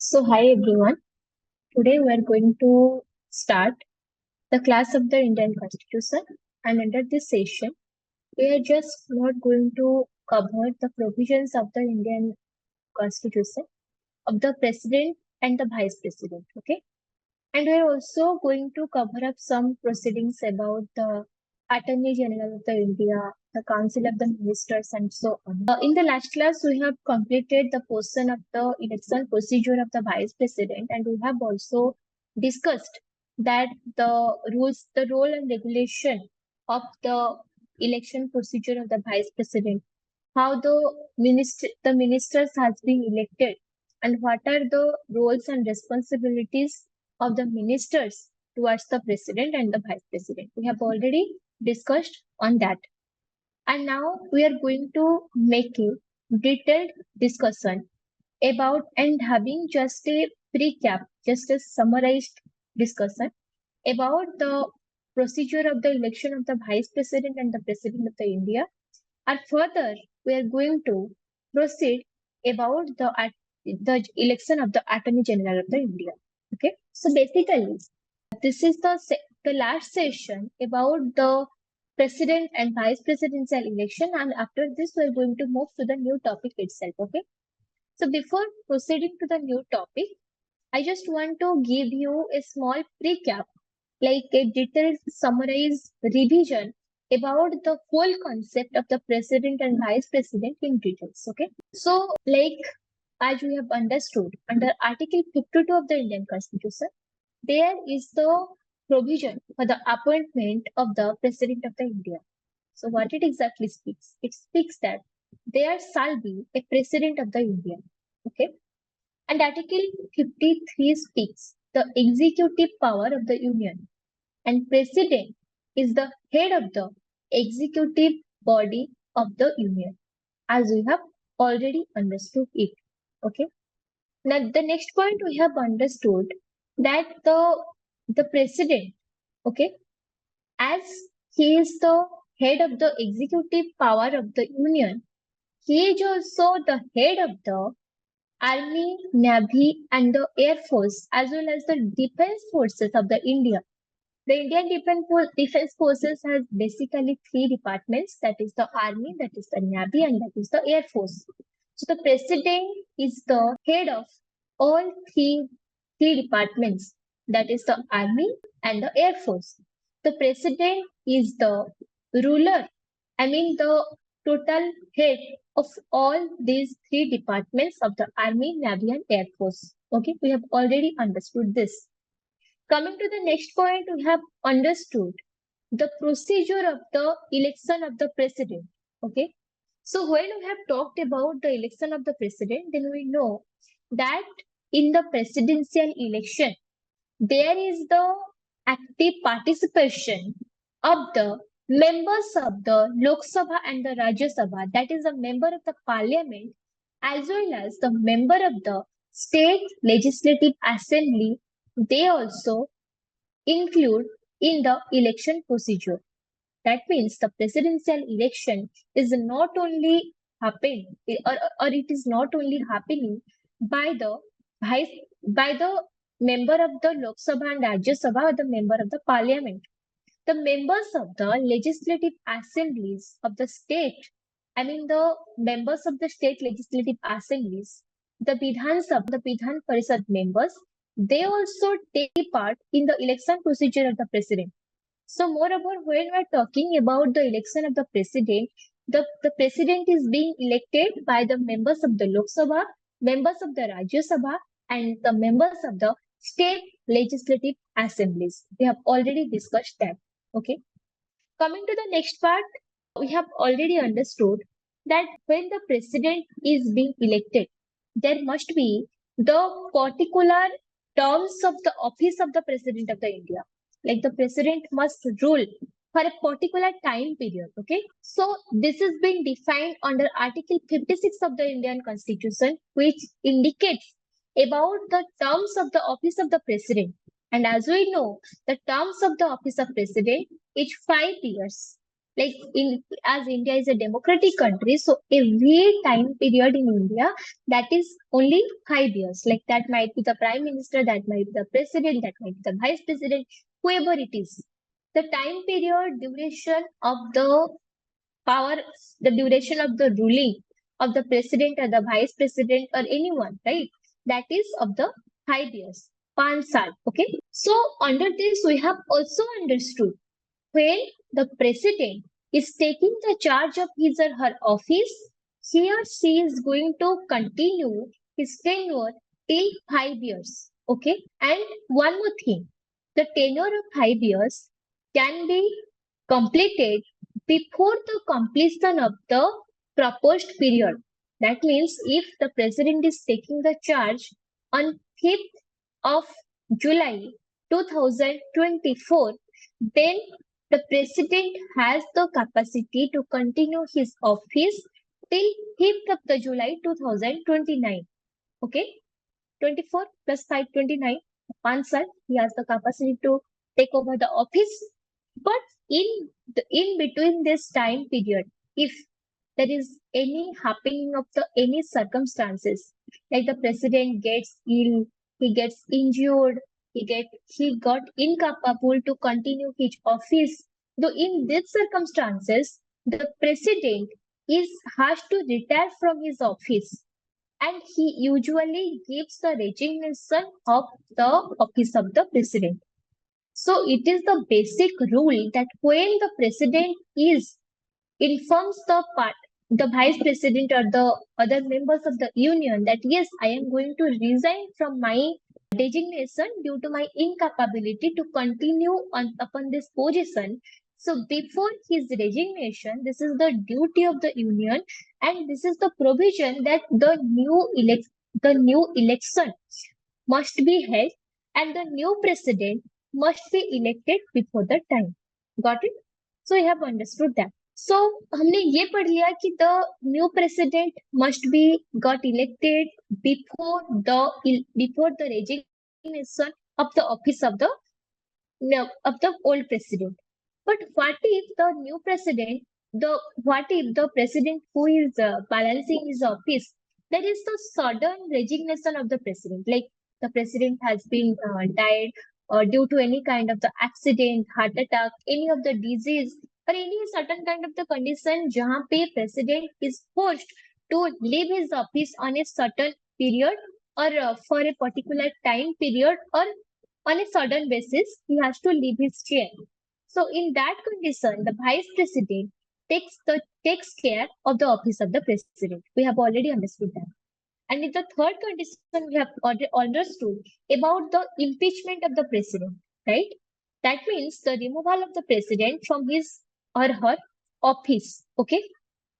Hi everyone. Today we are going to start the class of the Indian Constitution, and under this session we are just not going to cover the provisions of the Indian Constitution of the President and the Vice President. Okay, and we are also going to cover up some proceedings about the Attorney General of the India, the Council of the Ministers, and so on. In the last class, we have completed the portion of the election procedure of the Vice President, and we have also discussed that the role and regulation of the election procedure of the Vice President, how the ministers has been elected, and what are the roles and responsibilities of the ministers towards the president and the vice president. We have already discussed on that. And now we are going to make a detailed discussion about and having just a recap, just a summarized discussion about the procedure of the election of the vice president and the president of the India. And further, we are going to proceed about the election of the Attorney General of the India. Okay, so basically, this is the last session about the president and vice presidential election, and after this, we are going to move to the new topic itself. Okay, so before proceeding to the new topic, I just want to give you a small recap, like a detailed summarized revision about the whole concept of the president and vice president in details. Okay, so like as we have understood, under Article 52 of the Indian Constitution, there is the provision for the appointment of the President of the India. So what it exactly speaks? It speaks that there shall be a President of the India. Okay. And Article 53 speaks the executive power of the Union. And President is the head of the executive body of the Union, as we have already understood it. Okay. Now the next point we have understood that the president, okay, as he is the head of the executive power of the union, he is also the head of the army, navy, and the air force, as well as the defense forces of the India. The Indian Defense Forces has basically three departments, that is the army, that is the navy, and that is the air force. So the president is the head of all three departments, that is the army and the air force. The president is the ruler, the total head of all these three departments of the army, navy, and air force. Okay, we have already understood this. Coming to the next point, we have understood the procedure of the election of the president. Okay, so when we have talked about the election of the president, then we know that in the presidential election, there is the active participation of the members of the Lok Sabha and the Rajya Sabha, that is a member of the parliament, as well as the member of the state legislative assembly. They also include in the election procedure. That means the presidential election is not only happening, or it is not only happening by the member of the Lok Sabha and Rajya Sabha, or the member of the parliament. The members of the legislative assemblies of the state, the members of the state legislative assemblies, the Vidhan Parishad members, they also take part in the election procedure of the president. So moreover, when we are talking about the election of the president, the president is being elected by the members of the Lok Sabha, members of the Rajya Sabha, and the members of the state legislative assemblies. We have already discussed that. Okay. Coming to the next part, we have already understood that when the president is being elected, there must be the particular terms of the office of the president of the India. Like the president must rule for a particular time period. Okay. So this is being defined under Article 56 of the Indian Constitution, which indicates about the terms of the office of the president. And as we know, the terms of the office of president is 5 years. Like as India is a democratic country, so every time period in India, that is only 5 years. Like that might be the prime minister, that might be the president, that might be the vice president, whoever it is. The time period duration of the power, the duration of the ruling of the president or the vice president or anyone, right? That is of the 5 years. 5 saal, okay? So under this, we have also understood when the president is taking the charge of his or her office, he or she is going to continue his tenure till 5 years. Okay. And one more thing, the tenure of 5 years can be completed before the completion of the proposed period. That means if the president is taking the charge on 5th of July 2024, then the president has the capacity to continue his office till 5th of the July 2029. Okay, 24 plus 5, 29. Answer, he has the capacity to take over the office. But in between this time period, if there is any happening of the any circumstances, like the president gets ill, he gets injured, he got incapable to continue his office. Though in these circumstances, the president is has to retire from his office, and he usually gives the resignation of the office of the president. So it is the basic rule that when the president is informs the vice president or the other members of the union that yes, I am going to resign from my designation due to my incapability to continue upon this position. So before his resignation, this is the duty of the union, and this is the provision that the new election must be held, and the new president must be elected before the time. Got it? So you have understood that. So हमने ये पढ़ लिया कि the new president must be got elected before the resignation of the office of the no, of the old president. But what if the new president, what if the president who is balancing his office, there is the sudden resignation of the president, like the president has been died due to any kind of the accident, heart attack, any of the disease, or any certain kind of the condition, जहाँ पे president is forced to leave his office on a certain period or for a particular time period or on a sudden basis, he has to leave his chair. So in that condition, the vice president takes care of the office of the president. We have already understood that. And in the third condition, we have already understood about the impeachment of the president, right? That means the removal of the president from his or her office. Okay.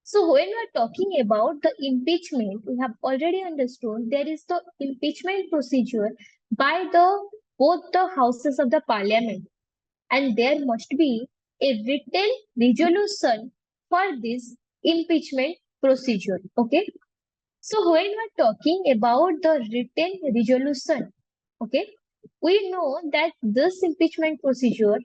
So when we are talking about the impeachment, we have already understood there is the impeachment procedure by the both the houses of the parliament, and there must be a written resolution for this impeachment procedure. Okay. So when we are talking about the written resolution, okay, we know that this impeachment procedure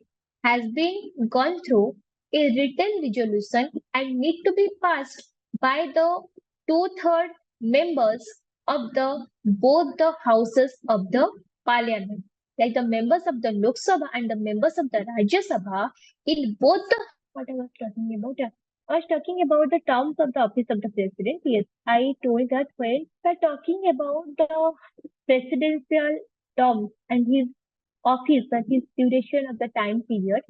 has been gone through a written resolution and need to be passed by the two-third members of the both the houses of the parliament, like the members of the Lok Sabha and the members of the Rajya Sabha. In both the what I was talking about, I was talking about the terms of the office of the president. Yes, I told that when we're talking about the presidential terms and his office and his duration of the time period,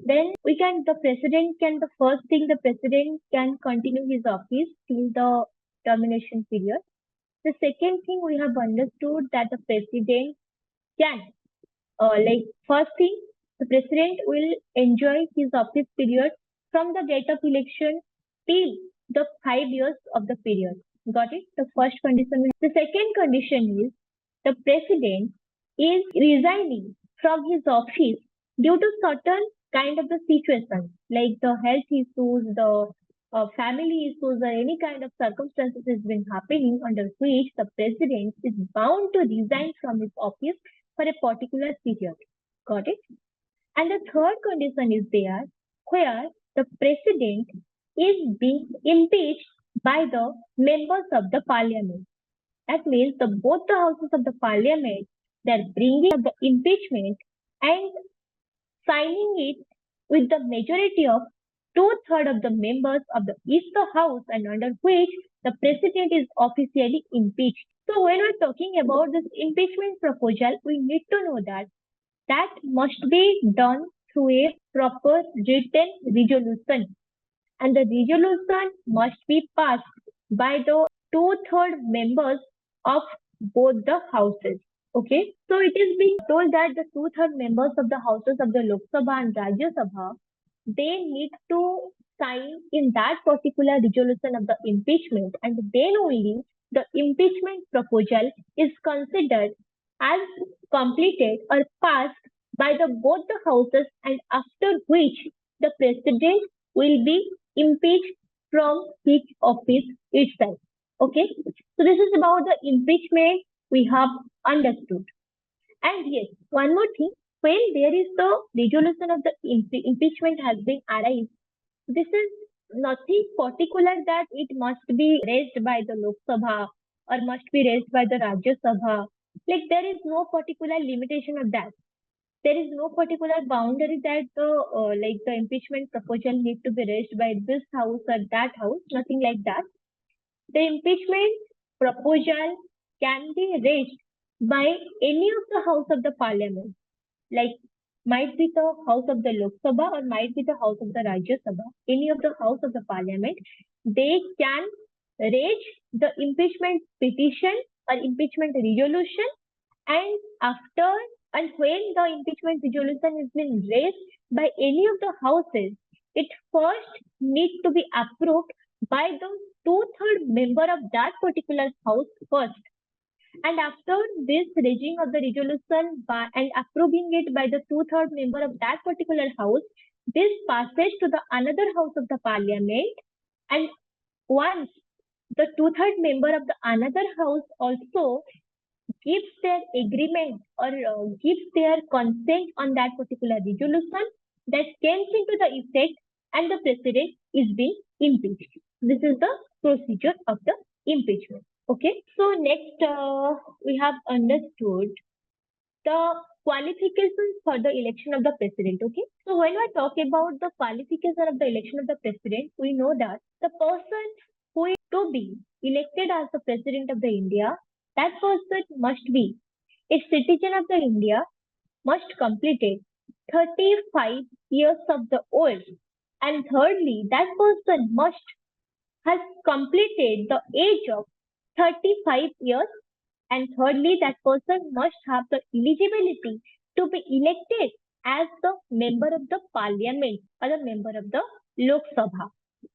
then the president can, the first thing, the president can continue his office till the termination period. The second thing we have understood that the president can, first thing, the president will enjoy his office period from the date of election till the 5 years of the period. Got it? The first condition. The second condition is the president is resigning from his office due to certain kind of the situation, like the health issues, the family issues, or any kind of circumstances has been happening under which the president is bound to resign from his office for a particular period. Got it? And the third condition is there where the president is being impeached by the members of the parliament. That means both the houses of the parliament, they're bringing up the impeachment and signing it with the majority of two-thirds of the members of the is the house, and under which the president is officially impeached. So when we're talking about this impeachment proposal, we need to know that that must be done through a proper written resolution, and the resolution must be passed by the two-third members of both the houses. Okay, so it is being told that the two-third members of the houses of the Lok Sabha and Rajya Sabha, they need to sign in that particular resolution of the impeachment, and then only the impeachment proposal is considered as completed or passed by the both the houses, and after which the president will be impeached from his office itself. Okay, so this is about the impeachment we have understood. And yes, one more thing, when there is the resolution of the impeachment has been arrived, this is nothing particular that it must be raised by the Lok Sabha or must be raised by the Rajya Sabha. Like there is no particular limitation of that. There is no particular boundary that the impeachment proposal need to be raised by this house or that house. Nothing like that. The impeachment proposal can be raised by any of the house of the parliament, like might be the house of the Lok Sabha or might be the house of the Rajya Sabha, any of the house of the parliament, they can raise the impeachment petition or impeachment resolution, and after and when the impeachment resolution is been raised by any of the houses, it first needs to be approved by the two-third member of that particular house first. And after this raising of the resolution and approving it by the two-third member of that particular house, this passes to the another house of the parliament. And once the two-third member of the another house also gives their agreement or gives their consent on that particular resolution, that comes into the effect and the president is being impeached. This is the procedure of the impeachment. Okay, so next we have understood the qualifications for the election of the president. Okay, so when we talk about the qualification of the election of the president, we know that the person who is to be elected as the president of the India, that person must be a citizen of the India, must completed 35 years of the old, and thirdly, that person must has completed the age of 35 years, and thirdly, that person must have the eligibility to be elected as the member of the parliament or the member of the Lok Sabha.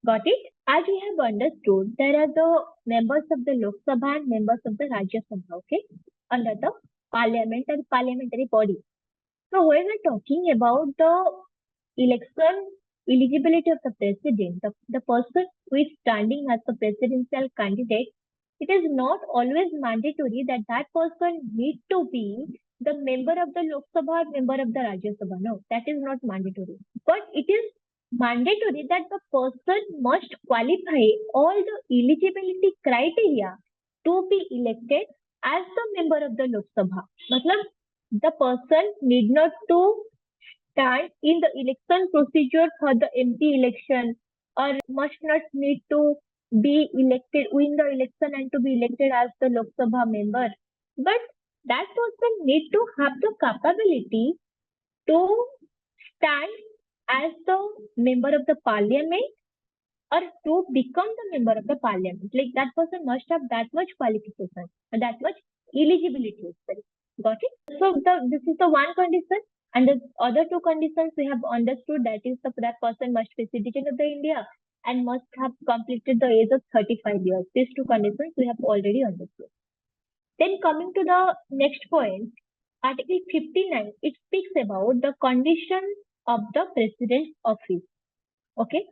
Got it? As we have understood, there are the members of the Lok Sabha and members of the Rajya Sabha, okay, under the parliament and parliamentary body. So when we're talking about the election eligibility of the president, the person who is standing as the presidential candidate, it is not always mandatory that that person needs to be the member of the Lok Sabha or member of the Rajya Sabha. No, that is not mandatory. But it is mandatory that the person must qualify all the eligibility criteria to be elected as the member of the Lok Sabha. Matlab, the person need not to stand in the election procedure for the MP election or must not need to be elected, win the election and to be elected as the Lok Sabha member. But that person need to have the capability to stand as the member of the parliament or to become the member of the parliament. Like that person must have that much qualification and that much eligibility. Got it? So this is the one condition. And the other two conditions we have understood, that is that person must be citizen of the India and must have completed the age of 35 years. These two conditions we have already understood. Then coming to the next point, Article 59, it speaks about the conditions of the president's office. Okay.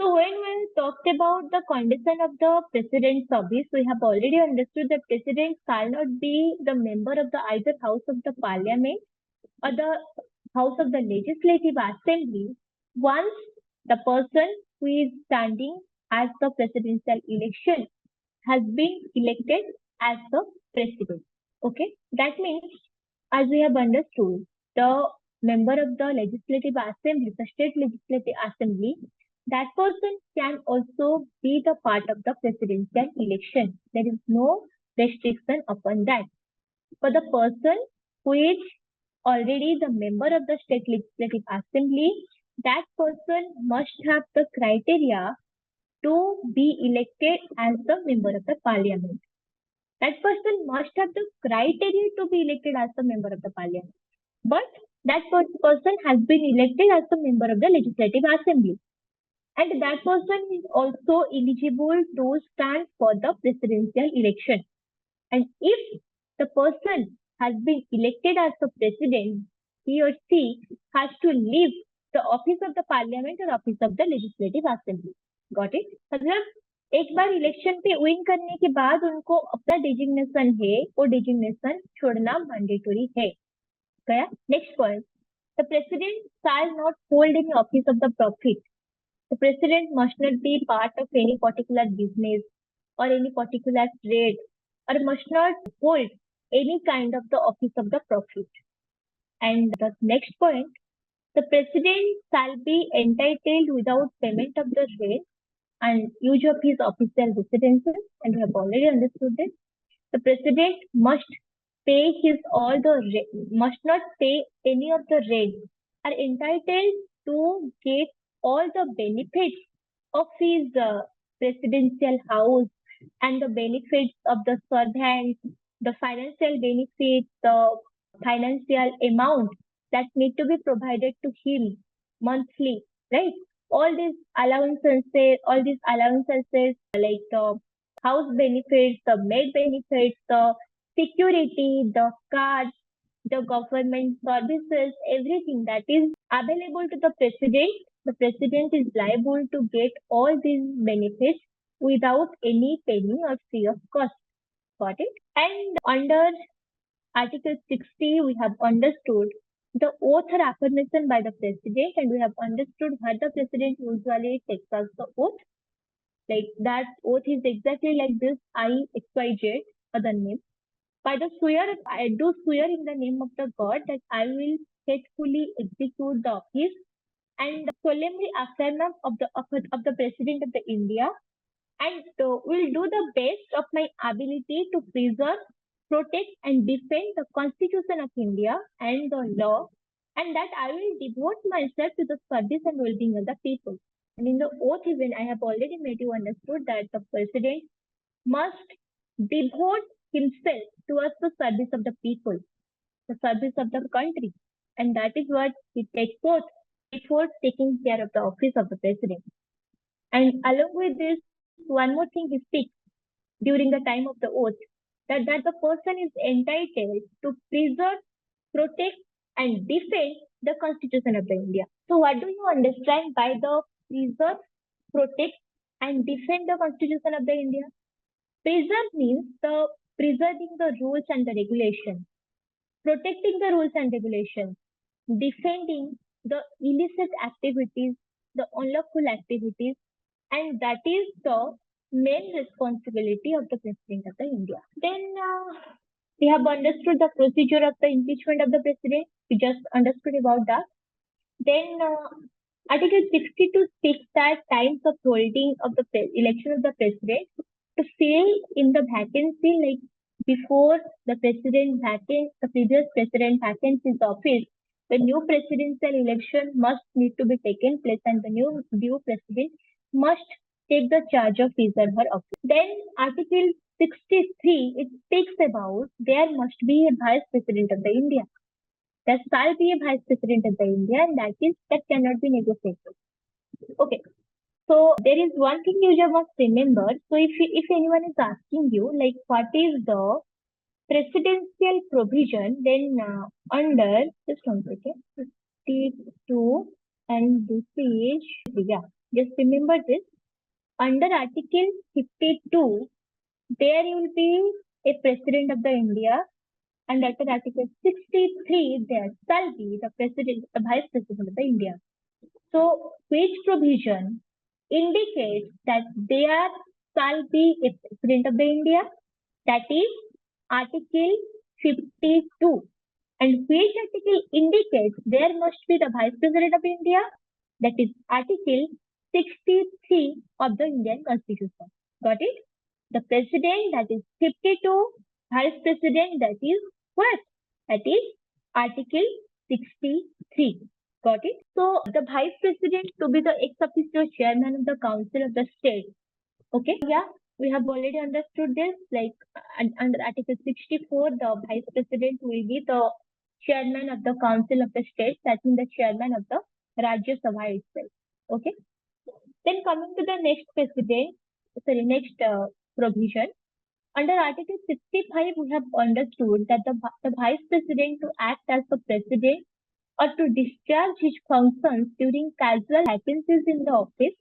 So when we talked about the condition of the president's office, we have already understood that president shall not be the member of the either house of the parliament or the house of the legislative assembly once The person who is standing as the presidential election has been elected as the president. Okay, that means, as we have understood, the member of the legislative assembly, the state legislative assembly, that person can also be the part of the presidential election. There is no restriction upon that. For the person who is already the member of the state legislative assembly, that person must have the criteria to be elected as the member of the parliament. That person must have the criteria to be elected as the member of the parliament. But that person has been elected as the member of the legislative assembly. And that person is also eligible to stand for the presidential election. And if the person has been elected as the president, he or she has to leave the office of the parliament or office of the legislative assembly. Got it? मतलब एक बार election पे win करने के बाद उनको अपना designation है वो डेजिग्नेशन छोड़ना मैंडेटरी है. गया. Next point. The president shall not hold any office of the profit. The president must not be part of any particular business or any particular trade or must not hold any kind of the office of the profit. And the next point, the president shall be entitled without payment of the rent and use of his official residences, and we have already understood this. The president must pay must not pay any of the rent, are entitled to get all the benefits of his presidential house and the benefits of the servants, the financial benefits, the financial amount that need to be provided to him monthly, right? All these allowances like the house benefits, the maid benefits, the security, the cards, the government services, everything that is available to the president is liable to get all these benefits without any penny or fee of cost. Got it? And under Article 60, we have understood the oath or affirmation by the president, and we have understood what the president usually takes as the oath. Like that oath is exactly like this: I XYZ, other name. By the swear, I do swear in the name of the God that I will faithfully execute the office and solemnly affirm of the president of the India, and will do the best of my ability to preserve, protect, and defend the Constitution of India and the law, and that I will devote myself to the service and well-being of the people. And in the oath, even I have already made you understood that the president must devote himself towards the service of the people, the service of the country, and that is what he takes forth before taking care of the office of the president. And along with this, one more thing he speaks during the time of the oath, that the person is entitled to preserve, protect, and defend the Constitution of the India. So what do you understand by the preserve, protect, and defend the Constitution of the India? Preserve means the preserving the rules and the regulations, protecting the rules and regulations, defending the illicit activities, the unlawful activities, and that is the main responsibility of the President of the India. Then we have understood the procedure of the impeachment of the President. We just understood about that. Then Article 62 speaks that times of holding of the election of the President to fill in the vacancy, like before the previous president vacants his office, the new presidential election must need to be taken place, and the new president must take the charge of his or her office. Then Article 63, it speaks about there must be a vice president of the India. There shall be a vice president of the India, and that cannot be negotiable. Okay. So there is one thing you must remember. So if anyone is asking you like what is the presidential provision, then under just one second, 52, and this is just remember this. Under Article 52, there will be a president of the India, and under Article 63, there shall be the vice president of the India. So, which provision indicates that there shall be a President of the India? That is Article 52. And which article indicates there must be the Vice President of India? That is Article 63 of the Indian Constitution. Got it? The President, that is 52. Vice President, that is what? That is Article 63. Got it? So the Vice President to be the ex officio chairman of the Council of the State. Okay, yeah, we have already understood this. Like under Article 64, the Vice President will be the chairman of the Council of the State, that is the chairman of the Rajya Sabha itself. Okay. Then coming to the next provision. Under Article 65, we have understood that the Vice President to act as the President or to discharge his functions during casual vacancies in the office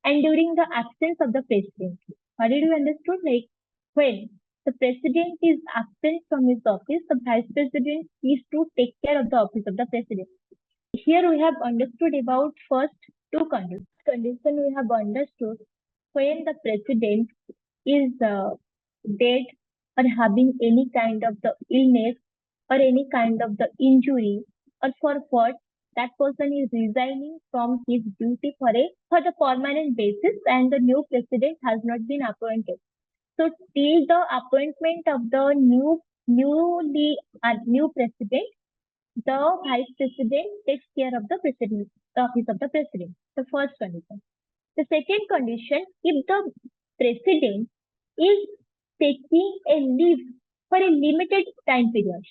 and during the absence of the President. How did you understood? Like when the President is absent from his office, the Vice President is to take care of the office of the President. Here we have understood about first two conditions. Condition we have understood when the President is dead or having any kind of the illness or any kind of the injury, or for what that person is resigning from his duty for the permanent basis and the new president has not been appointed. So till the appointment of the new president, the vice president takes care of the office of the president. The first condition. The second condition, if the president is taking a leave for a limited time period,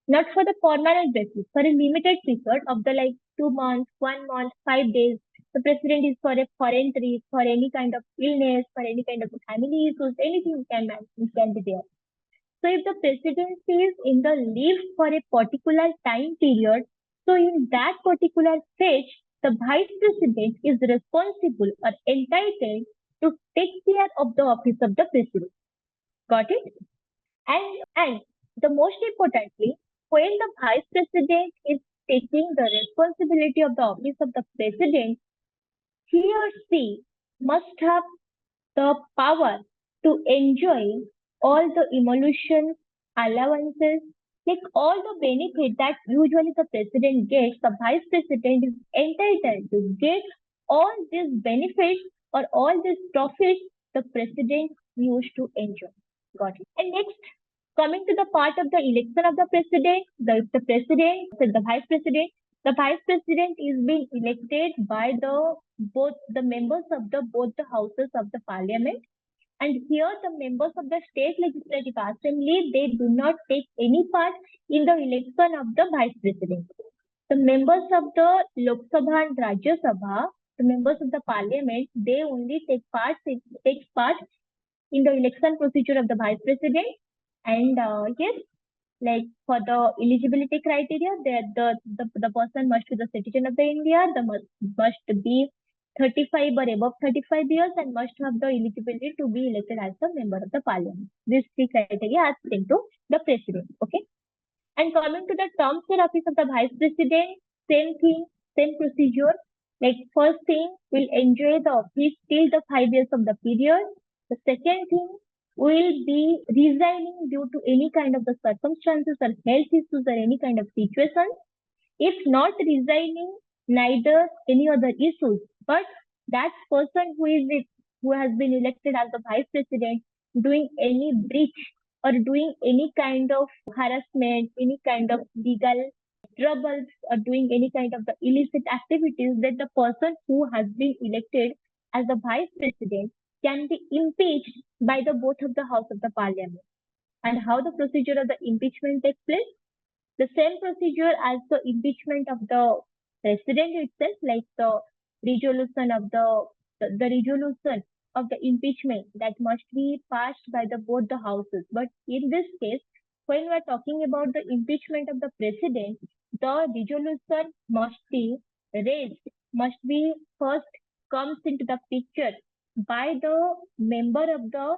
not for the permanent basis, for a limited period of the like 2 months, 1 month, 5 days. The president is for a foreign trip, for any kind of illness, for any kind of family issues, anything can be there. So if the president is in the leave for a particular time period, so in that particular stage, the vice president is responsible or entitled to take care of the office of the president. Got it? And the most importantly, when the vice president is taking the responsibility of the office of the president, he or she must have the power to enjoy all the emolutions, allowances, like all the benefit that usually the president gets, the vice president is entitled to get all these benefits or all these profits the president used to enjoy. Got it? And next, coming to the part of the election of the president, the vice president, the vice president is being elected by both the members of both the houses of the parliament. And here the members of the state legislative assembly, they do not take any part in the election of the vice president. The members of the Lok Sabha and Rajya Sabha, the members of the parliament, they only take part in the election procedure of the vice president. And yes, like for the eligibility criteria, the person must be the citizen of the India, must be 35 or above 35 years and must have the eligibility to be elected as a member of the parliament. These three criteria are sent to the president. Okay. And coming to the terms and office of the vice president, same thing, same procedure. Like first thing, will enjoy the office till the 5 years of the period. The second thing, will be resigning due to any kind of the circumstances or health issues or any kind of situation. If not resigning, neither any other issues, but that person who has been elected as the vice president doing any breach or doing any kind of harassment, any kind of legal troubles or doing any kind of the illicit activities, that the person who has been elected as the vice president can be impeached by the both of the house of the parliament. And how the procedure of the impeachment takes place? The same procedure as the impeachment of the president itself, like the resolution of the resolution of the impeachment that must be passed by both the houses. But in this case, when we are talking about the impeachment of the president, the resolution must be raised, must be first comes into the picture by the member of the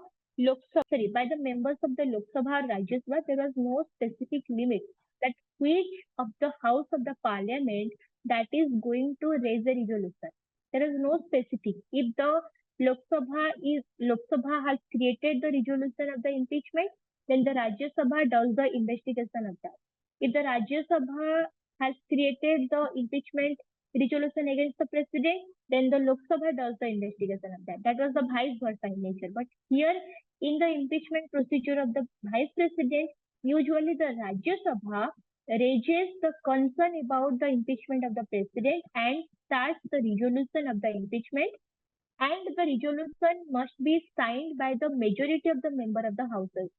by the members of the Lok Sabha or Rajya Sabha. There was no specific limit that which of the house of the parliament that is going to raise a resolution. There is no specific. If the Lok Sabha has created the resolution of the impeachment, then the Rajya Sabha does the investigation of that. If the Rajya Sabha has created the impeachment resolution against the president, then the Lok Sabha does the investigation of that. That was the vice versa in nature. But here, in the impeachment procedure of the vice president, usually the Rajya Sabha raises the concern about the impeachment of the president and starts the resolution of the impeachment, and the resolution must be signed by the majority of the member of the houses.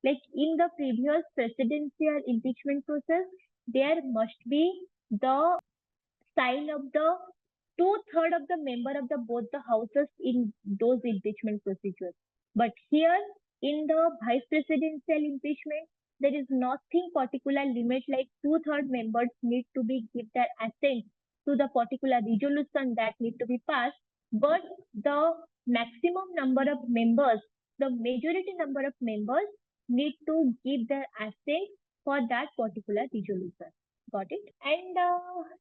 Like in the previous presidential impeachment process, there must be the sign of the two-thirds of the member of the both the houses in those impeachment procedures. But here in the vice presidential impeachment, there is nothing particular limit like two-thirds members need to be give their assent to the particular resolution that need to be passed, but the maximum number of members, the majority number of members need to give their assent for that particular resolution. Got it? And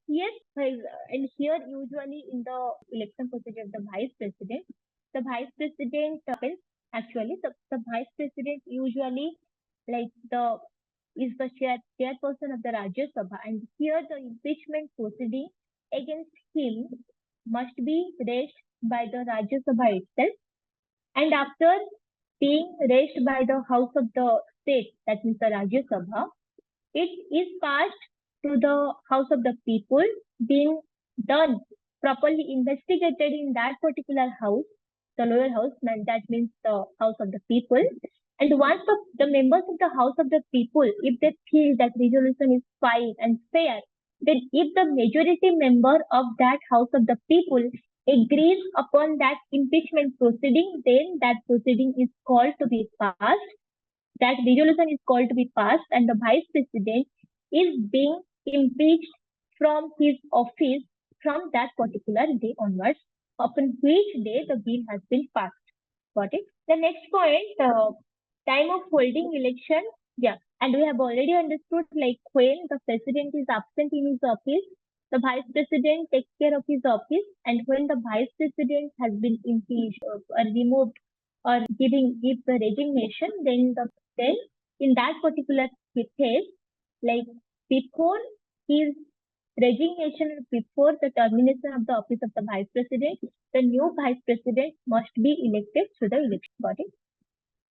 yes, and here usually in the election procedure of the vice president actually the vice president usually like the is the chairperson of the Rajya Sabha, and here the impeachment proceeding against him must be raised by the Rajya Sabha itself, and after being raised by the House of the State, that means the Rajya Sabha, it is passed to the House of the People, being done properly investigated in that particular house, the lower house, and that means the House of the People. And once the members of the House of the People, if they feel that resolution is fine and fair, then if the majority member of that House of the People agrees upon that impeachment proceeding, then that proceeding is called to be passed. That resolution is called to be passed, and the vice president is being impeached from his office from that particular day onwards, upon which day the bill has been passed. Got it? The next point, time of holding election. Yeah, and we have already understood like when the president is absent in his office, the vice president takes care of his office, and when the vice president has been impeached or removed or give the resignation, then in that particular case, like before his resignation, before the termination of the office of the vice president, the new vice president must be elected through the election. Got it?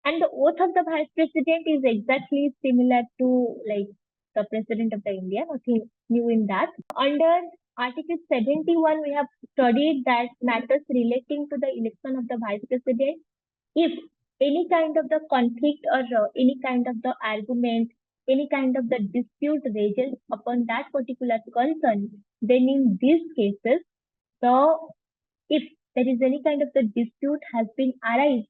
And the oath of the vice president is exactly similar to like the president of the India, nothing new in that. Under Article 71, we have studied that matters relating to the election of the vice president, if any kind of the conflict or any kind of the argument, any kind of the dispute raises upon that particular concern, then in these cases, the if there is any kind of the dispute has been arised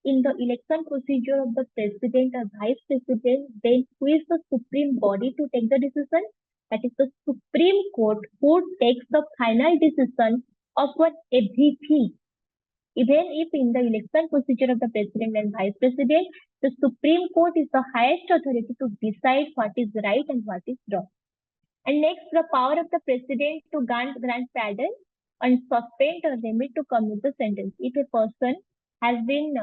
in the election procedure of the president or vice president, then who is the supreme body to take the decision? That is the Supreme Court who takes the final decision upon everything. Even if in the election procedure of the president and vice president, the Supreme Court is the highest authority to decide what is right and what is wrong. And next, the power of the president to grant pardon and suspend or remit to commute the sentence. If a person has been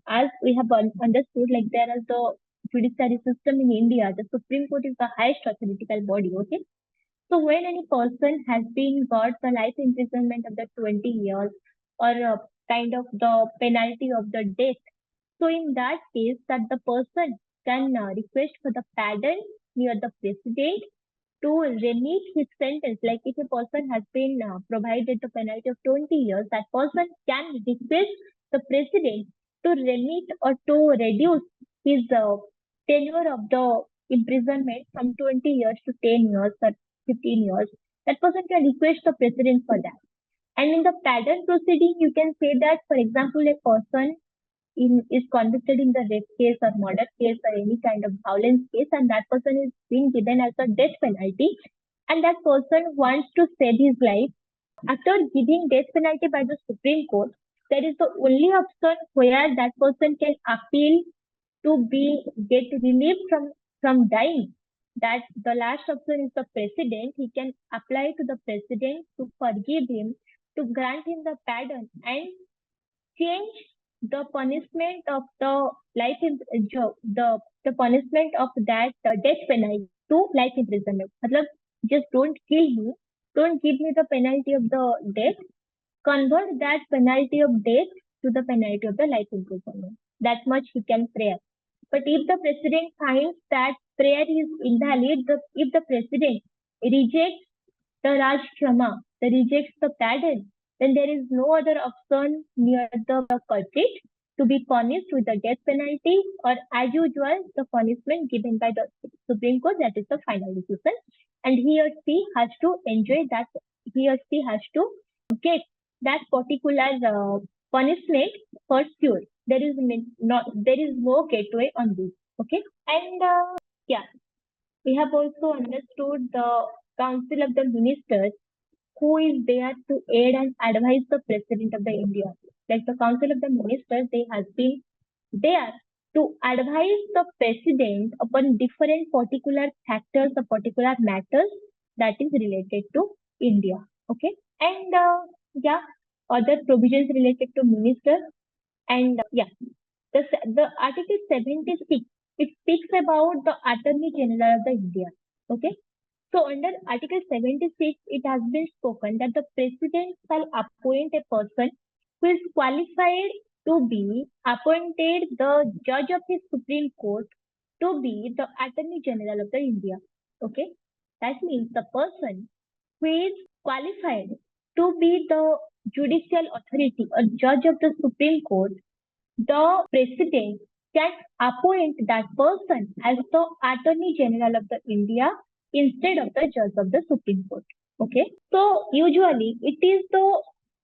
as we have understood, like there is the judiciary system in India, the Supreme Court is the highest authoritative body. Okay, so when any person has been got the life imprisonment of the 20 years or kind of the penalty of the death, so in that case, that the person can request for the pardon near the president to remit his sentence. Like if a person has been provided the penalty of 20 years, that person can request the president to remit or to reduce his tenure of the imprisonment from 20 years to 10 years or 15 years. That person can request the president for that. And in the pardon proceeding, you can say that, for example, a person is convicted in the rape case or murder case or any kind of violence case, and that person is being given as a death penalty, and that person wants to save his life. After giving death penalty by the Supreme Court, there is the only option where that person can appeal to be get relief from dying. that the last option is the president. He can apply to the president to forgive him, to grant him the pardon, and change the punishment of the life in the punishment of that death penalty to life imprisonment. मतलब just don't kill me, don't give me the penalty of the death, convert that penalty of death to the penalty of the life imprisonment. That much he can pray. But if the president finds that prayer is invalid, if the president rejects the Raj Kshama, the rejects the pardon, then there is no other option near the culprit to be punished with the death penalty, or as usual, the punishment given by the Supreme Court, that is the final decision. And he or she has to enjoy that, he or she has to get that particular punishment for sure. There is no gateway on this. Okay, and yeah, we have also understood the Council of the Ministers, who is there to aid and advise the President of the India. Like the Council of the Ministers, they has been there to advise the President upon different particular factors or particular matters that is related to India. Okay, and yeah, other provisions related to ministers, and yeah, the Article 76, it speaks about the Attorney General of the India. Okay, so under Article 76, it has been spoken that the President shall appoint a person who is qualified to be appointed the judge of the Supreme Court to be the Attorney General of the India. Okay, that means the person who is qualified to be the judicial authority or judge of the Supreme Court, the president can appoint that person as the Attorney General of the India instead of the judge of the Supreme Court. Okay. So usually it is the,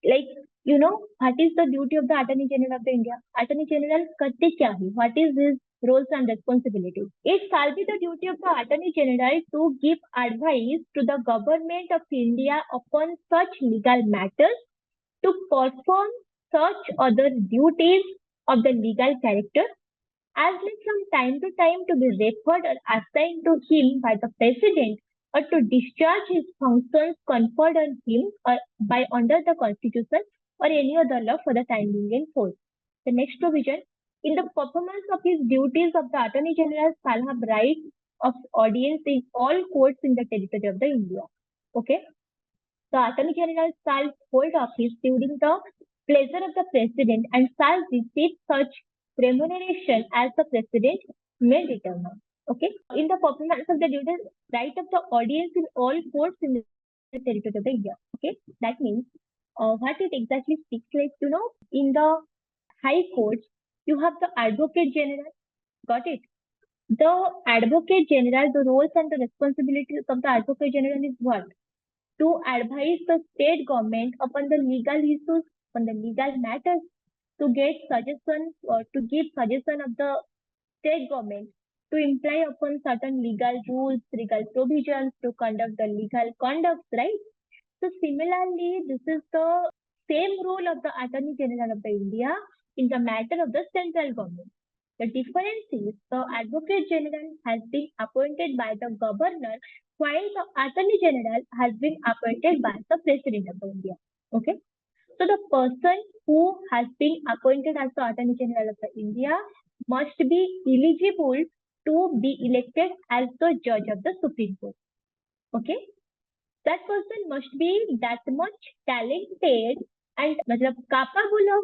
like, what is the duty of the Attorney General of the India? Attorney General करते क्या है? What is his roles and responsibilities? It shall be the duty of the Attorney General to give advice to the government of India upon such legal matters, to perform such other duties of the legal character, as well from time to time to be referred or assigned to him by the president, or to discharge his functions conferred on him or by under the constitution or any other law for the time being in force. The next provision, in the performance of his duties of the Attorney General shall have right of audience in all courts in the territory of the India. Okay. The Attorney General shall hold office during the pleasure of the President and shall receive such remuneration as the President may determine. Okay. In the performance of the duties, right of the audience in all courts in the territory of the India. Okay. That means what it exactly speaks like, in the high courts, you have the Advocate General. Got it? The Advocate General, the roles and the responsibilities of the Advocate General is what? To advise the state government upon the legal issues, upon the legal matters, to get suggestions or to give suggestion of the state government to imply upon certain legal rules, legal provisions, to conduct the legal conduct, right? So similarly, this is the same role of the Attorney General of the India in the matter of the central government. The difference is the Advocate General has been appointed by the governor, while the Attorney General has been appointed by the President of India. Okay. So the person who has been appointed as the Attorney General of India must be eligible to be elected as the judge of the Supreme Court. Okay. That person must be that much talented and capable of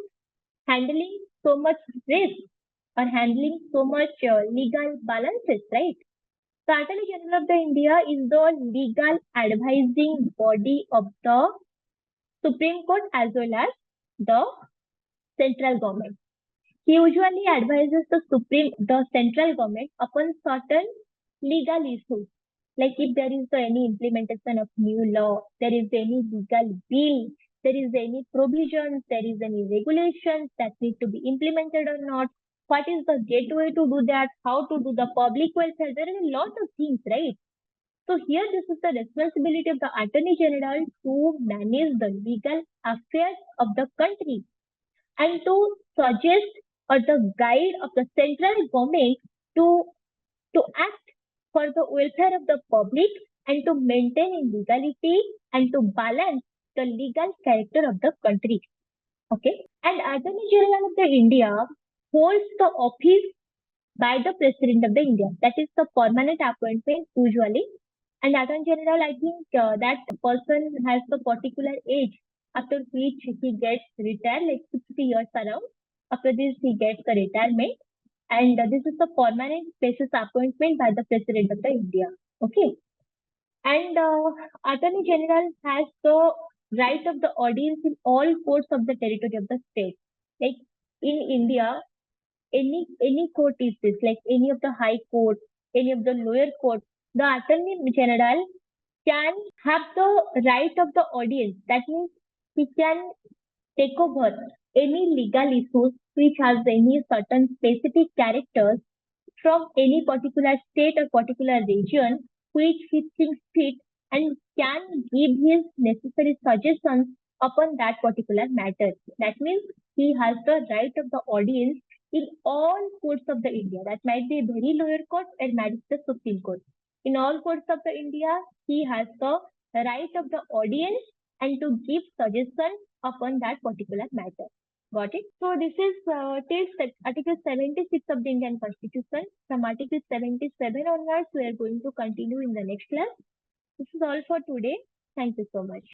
handling so much risk or handling so much legal balances, right? The Attorney General of the India is the legal advising body of the Supreme Court as well as the central government. He usually advises the central government upon certain legal issues. Like if there is any implementation of new law, there is any legal bill, there is any provisions, there is any regulations that need to be implemented or not. What is the gateway to do that? How to do the public welfare? There are a lot of things, right? So here this is the responsibility of the Attorney General to manage the legal affairs of the country and to suggest or the guide of the central government to act for the welfare of the public and to maintain in legality and to balance the legal character of the country. Okay. And Attorney General of the India holds the office by the President of the India. That is the permanent appointment usually. And Attorney General, I think that person has the particular age after which he gets retired, like 60 years around. After this, he gets the retirement. And this is the permanent basis appointment by the President of the India. Okay. And Attorney General has the right of the audience in all courts of the territory of the state. Like in India, any court is this, like any of the high court, any of the lower court, the Attorney General can have the right of the audience. That means he can take over any legal issues which has any certain specific characters from any particular state or particular region which he thinks fit and can give his necessary suggestions upon that particular matter. That means he has the right of the audience in all courts of the India. That might be very lower court and might be the Supreme Court. In all courts of the India, he has the right of the audience and to give suggestions upon that particular matter. Got it? So this is till Article 76 of the Indian Constitution. From Article 77 onwards, we are going to continue in the next class. This is all for today. Thank you so much.